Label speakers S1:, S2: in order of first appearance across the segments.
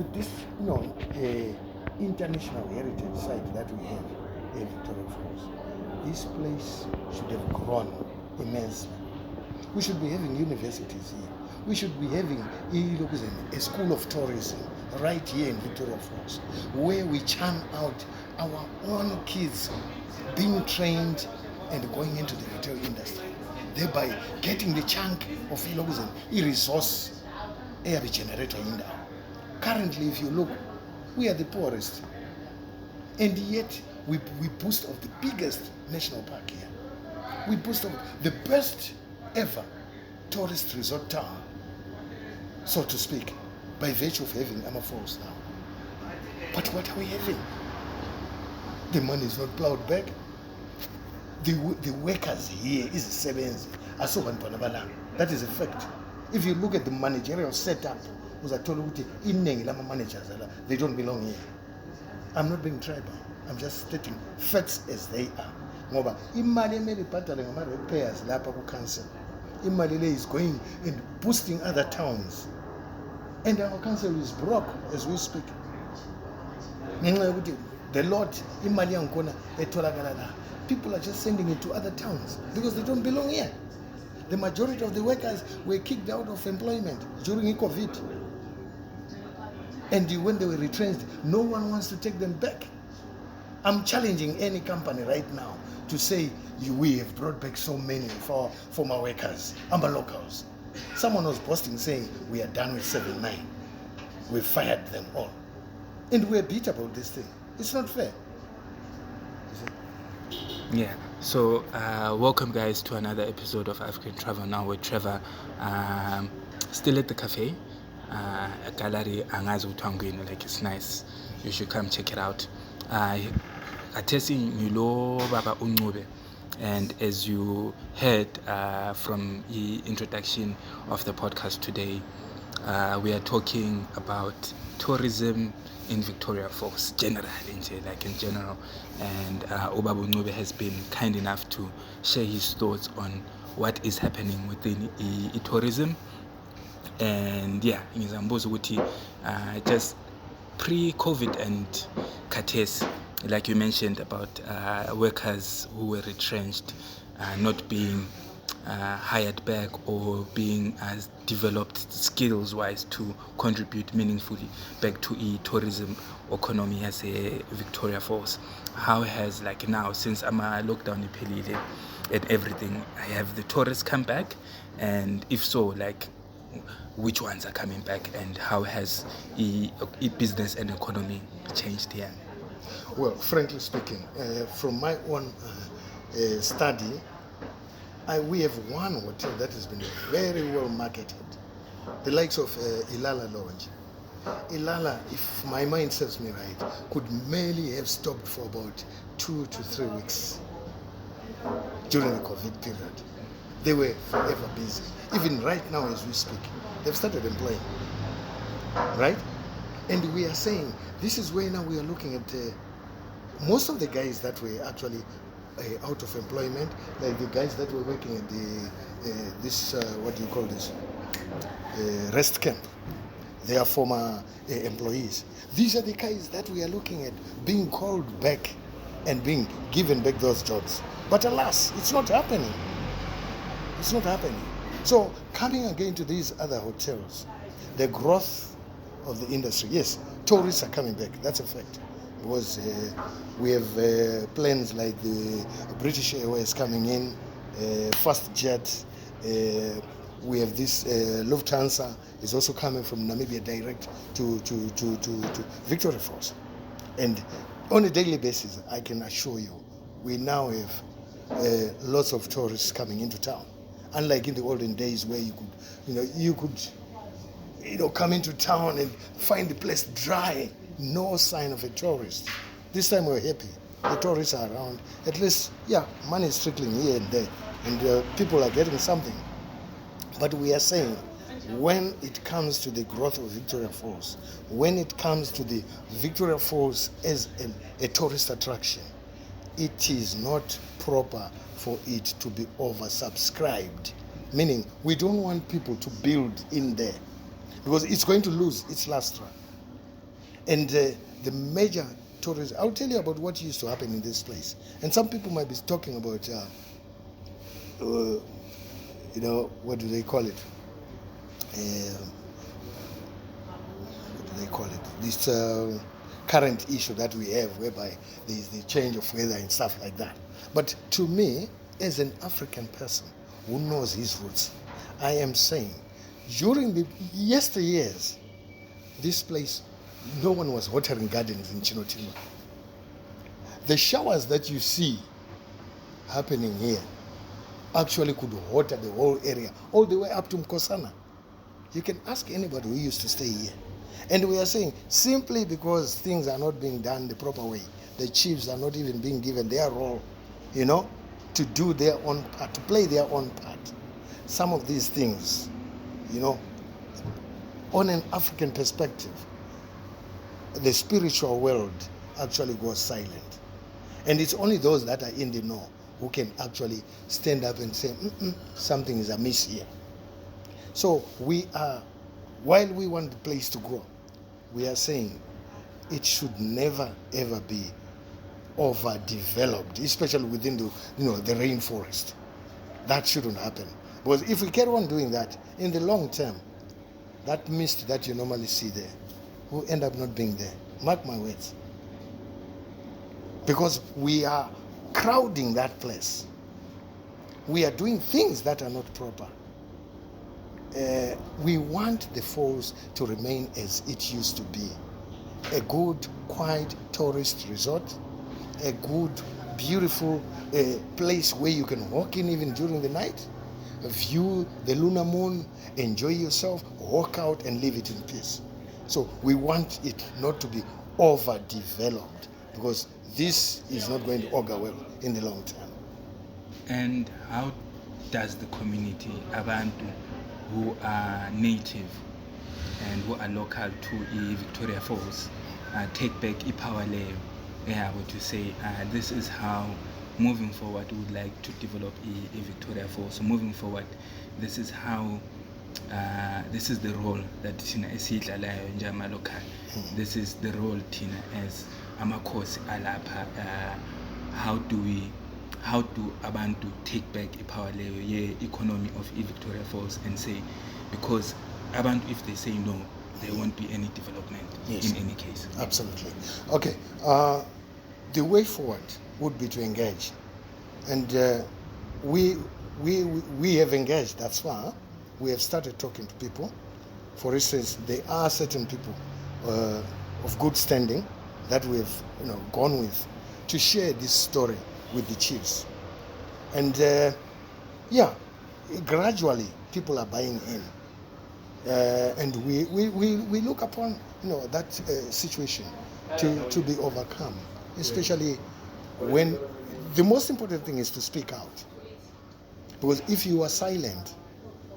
S1: with this, international heritage site that we have in Victoria Falls, this place should have grown immensely. We should be having universities here. We should be having a school of tourism right here in Victoria Falls, where we churn out our own kids being trained and going into the hotel industry, thereby getting the chunk of resource air generator in there. Currently, if you look, we are the poorest, and yet we boast of the biggest national park here. We boast of the best ever tourist resort town, so to speak, by virtue of having Falls now. But what are we having? The money is not plowed back. The workers here is sebenzi. That is a fact. If you look at the managerial setup, managers, they don't belong here. I'm not being tribal. I'm just stating facts as they are. Ngoba imali emele ibhadale ngama-repairs lapha ku-council, imali le is going and boosting other towns, and our council is broke as we speak. Ngenxa yokuthi the lot imali yangikhona etholakala la, people are just sending it to other towns because they don't belong here. The majority of the workers were kicked out of employment during COVID, and when they were retrenched, no one wants to take them back. I'm challenging any company right now to say, we have brought back so many for my workers, our locals. Someone was posting saying, we are done with 7-9. We fired them all. And we're beat about this thing. It's not fair.
S2: Yeah, so welcome guys to another episode of African Travel Now with Trevor. Still at the cafe, a gallery, like it's nice. You should come check it out. Atesi Nilo Baba Ncube, and as you heard from the introduction of the podcast today, we are talking about tourism in Victoria Falls, general, in general. And Obabu Ncube has been kind enough to share his thoughts on what is happening within tourism. And yeah, in Zambozo, just pre-COVID and Kates, like you mentioned about workers who were retrenched, not being hired back or being developed skills-wise to contribute meaningfully back to tourism economy as a Victoria Falls. How has, now, since I'm a lockdown period and everything, have the tourists come back? And if so, which ones are coming back, and how has business and economy changed here?
S1: Well, frankly speaking, from my own study, we have one hotel that has been very well marketed, the likes of Ilala Lodge. Ilala, if my mind serves me right, could merely have stopped for about 2 to 3 weeks during the COVID period. They were forever busy. Even right now as we speak, they've started employing, right? And we are saying, this is where now we are looking at most of the guys that were actually out of employment, like the guys that were working at rest camp. They are former employees. These are the guys that we are looking at being called back and being given back those jobs. But alas, it's not happening. It's not happening. So coming again to these other hotels, the growth of the industry, yes, tourists are coming back. That's a fact. Because we have planes like the British Airways coming in, FastJet. We have this Lufthansa is also coming from Namibia direct to Victoria Falls. And on a daily basis, I can assure you, we now have lots of tourists coming into town. Unlike in the olden days where you could come into town and find the place dry, no sign of a tourist. This time we're happy. The tourists are around. At least, money is trickling here and there, and people are getting something. But we are saying, when it comes to the growth of Victoria Falls, when it comes to the Victoria Falls as a tourist attraction, it is not proper for it to be oversubscribed. Meaning, we don't want people to build in there because it's going to lose its lustre. And the major tourist, I'll tell you about what used to happen in this place. And some people might be talking about, what do they call it? What do they call it? This current issue that we have, whereby there is the change of weather and stuff like that. But to me, as an African person who knows his roots, I am saying, during the yesteryears, this place, no one was watering gardens in Chinotima. The showers that you see happening here actually could water the whole area, all the way up to Mkosana. You can ask anybody who used to stay here. And we are saying, simply because things are not being done the proper way, the chiefs are not even being given their role, to do their own part, to play their own part. Some of these things, on an African perspective, the spiritual world actually goes silent. And it's only those that are in the know who can actually stand up and say, something is amiss here. So while we want the place to grow, we are saying it should never ever be overdeveloped, especially within the rainforest. That shouldn't happen. Because if we carry on doing that, in the long term, that mist that you normally see there will end up not being there. Mark my words. Because we are crowding that place. We are doing things that are not proper. We want the falls to remain as it used to be. A good, quiet tourist resort. A good, beautiful place where you can walk in even during the night. View the lunar moon, enjoy yourself, walk out and leave it in peace. So we want it not to be overdeveloped, because this is not going to augur well in the long term.
S2: And how does the community, Abantu, who are native and who are local to Victoria Falls, take back power level, to say this is how moving forward we would like to develop a Victoria Falls. So moving forward, this is how this is the role that Tina esidlalayo njama local. This is the role Tina as amakhosi alapha. How do abantu take back power level economy of Victoria Falls and say, because abantu, if they say no, there won't be any development. Yes. In any case.
S1: Absolutely. Okay. The way forward would be to engage, and we have engaged thus far. We have started talking to people. For instance, there are certain people of good standing that we have gone with to share this story with the chiefs, and gradually people are buying in, and we look upon that situation to be overcome, especially when the most important thing is to speak out, because if you are silent,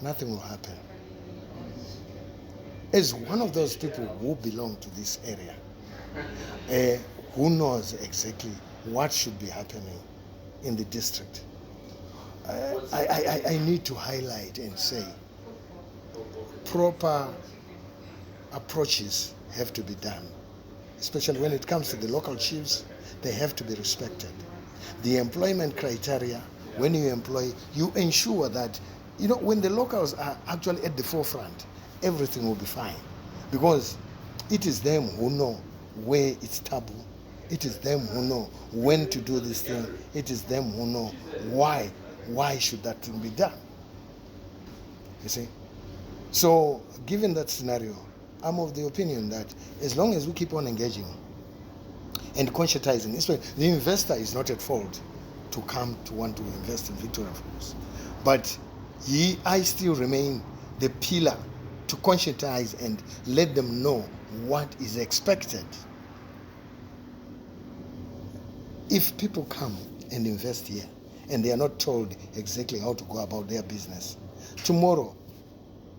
S1: nothing will happen. As one of those people who belong to this area, who knows exactly what should be happening in the district, I need to highlight and say proper approaches have to be done, especially when it comes to the local chiefs. They have to be respected. The employment criteria, when you employ, you ensure that when the locals are actually at the forefront, everything will be fine, because it is them who know where it's taboo. It is them who know when to do this thing. It is them who know why should that thing be done. You see? So given that scenario, I'm of the opinion that as long as we keep on engaging and conscientizing, the investor is not at fault to come to want to invest in Victoria Falls, but I still remain the pillar to conscientize and let them know what is expected. If people come and invest here and they are not told exactly how to go about their business, tomorrow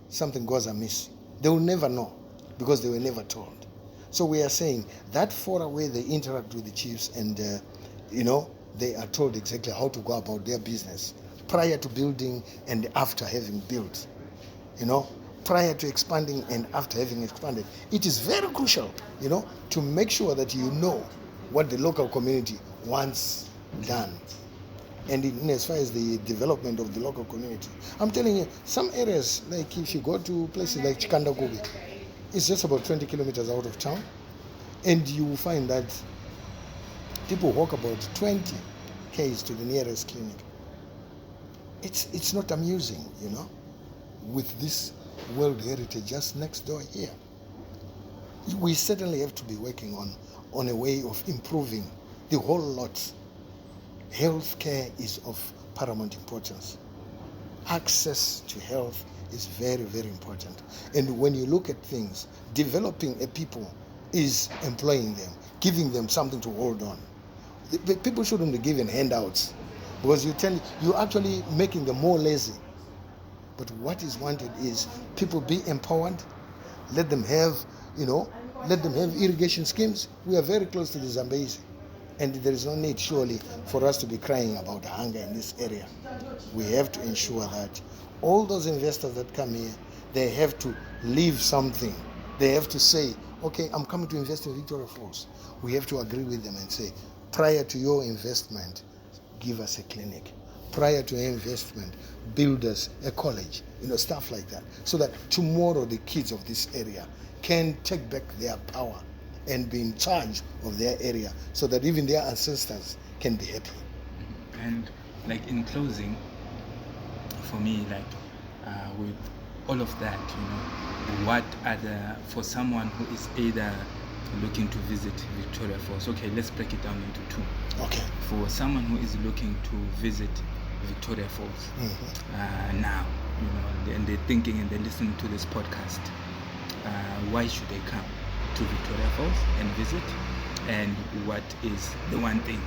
S1: something goes amiss. They will never know, because they were never told. So we are saying that far away they interact with the chiefs, and they are told exactly how to go about their business prior to building and after having built. prior to expanding and after having expanded. It is very crucial, to make sure that you know what the local community wants done. And as far as the development of the local community, I'm telling you, some areas, like if you go to places like Ncube, it's just about 20 kilometers out of town, and you will find that people walk about 20 k's to the nearest clinic. It's not amusing, with this World Heritage just next door here. We certainly have to be working on a way of improving the whole lot. Healthcare is of paramount importance. Access to health is very, very important. And when you look at things, developing a people is employing them, giving them something to hold on. The people shouldn't be given handouts, because you're actually making them more lazy. But what is wanted is people be empowered, let them have irrigation schemes. We are very close to the Zambezi, and there is no need surely for us to be crying about hunger in this area. We have to ensure that all those investors that come here, they have to leave something. They have to say, okay, I'm coming to invest in Victoria Falls. We have to agree with them and say, prior to your investment, give us a clinic. Prior to your investment, build us a college, stuff like that. So that tomorrow the kids of this area can take back their power and be in charge of their area, so that even their ancestors can be happy.
S2: And like in closing, for me, with all of that, what are for someone who is either looking to visit Victoria Falls, okay, let's break it down into two.
S1: Okay.
S2: For someone who is looking to visit Victoria Falls now, and they're thinking and they're listening to this podcast, why should they come to Victoria Falls and visit? And what is the one thing,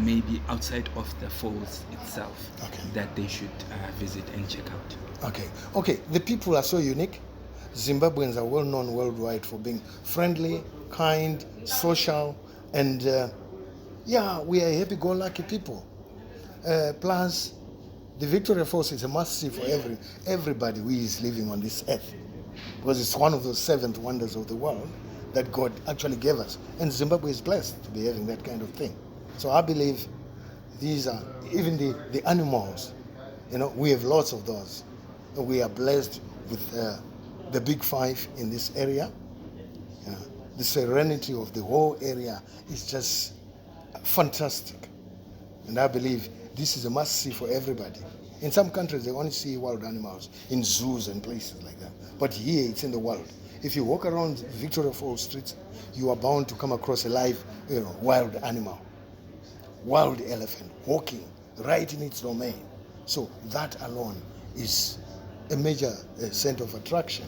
S2: maybe outside of the falls itself, that they should visit and check out? Okay. The people are so unique. Zimbabweans are well known worldwide for being friendly, kind, social, and we are happy-go-lucky people. Plus, the Victoria Falls is a must-see for everybody who is living on this earth, because it's one of those 7 wonders of the world that God actually gave us. And Zimbabwe is blessed to be having that kind of thing. So I believe these are, even the animals, we have lots of those. We are blessed with the big 5 in this area. The serenity of the whole area is just fantastic. And I believe this is a must-see for everybody. In some countries, they only see wild animals in zoos and places like that. But here, it's in the wild. If you walk around Victoria Falls streets, you are bound to come across a live, wild animal. Wild elephant walking right in its domain. So that alone is a major center of attraction.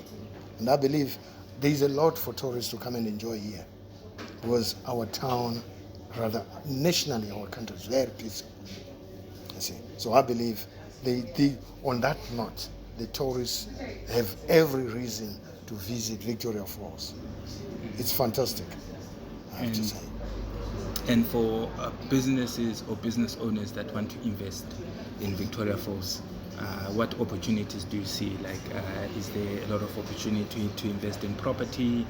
S2: And I believe there is a lot for tourists to come and enjoy here, because our town, rather nationally, our country is very peaceful. You see. So I believe on that note, the tourists have every reason to visit Victoria Falls. It's fantastic, I have to say. And for businesses or business owners that want to invest in Victoria Falls, what opportunities do you see? Is there a lot of opportunity to invest in property?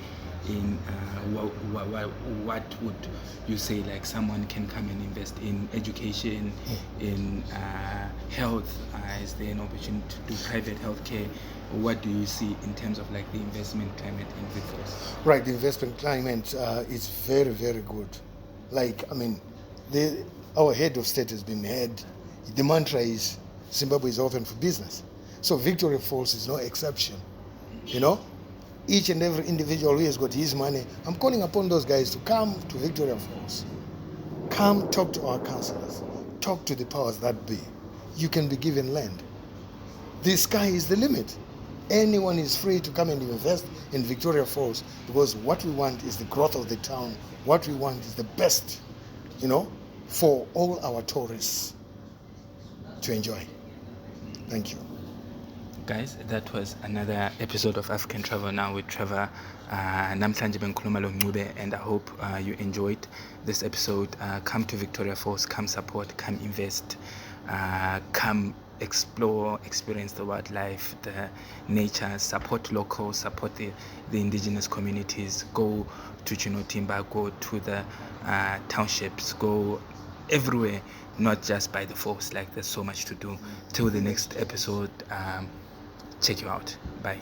S2: What would you say, someone can come and invest in education, in health? Is there an opportunity to do private healthcare? What do you see in terms of the investment climate in Vic Falls?
S1: Right, the investment climate is very, very good. Our head of state has been head. The mantra is Zimbabwe is open for business. So Victoria Falls is no exception. Each and every individual who has got his money, I'm calling upon those guys to come to Victoria Falls. Come talk to our councillors. Talk to the powers that be. You can be given land. The sky is the limit. Anyone is free to come and invest in Victoria Falls, because what we want is the growth of the town. What we want is the best, for all our tourists to enjoy. Thank you.
S2: Guys, that was another episode of African Travel Now with Trevor. Namhlanje bengikhuluma lo Ncube, and I hope you enjoyed this episode. Come to Victoria Falls, come support, come invest, come explore, experience the wildlife, the nature, support local, support the indigenous communities, go to Chinotimba, go to the townships, go everywhere, not just by the force. Like, there's so much to do. Till the next episode, check you out. Bye.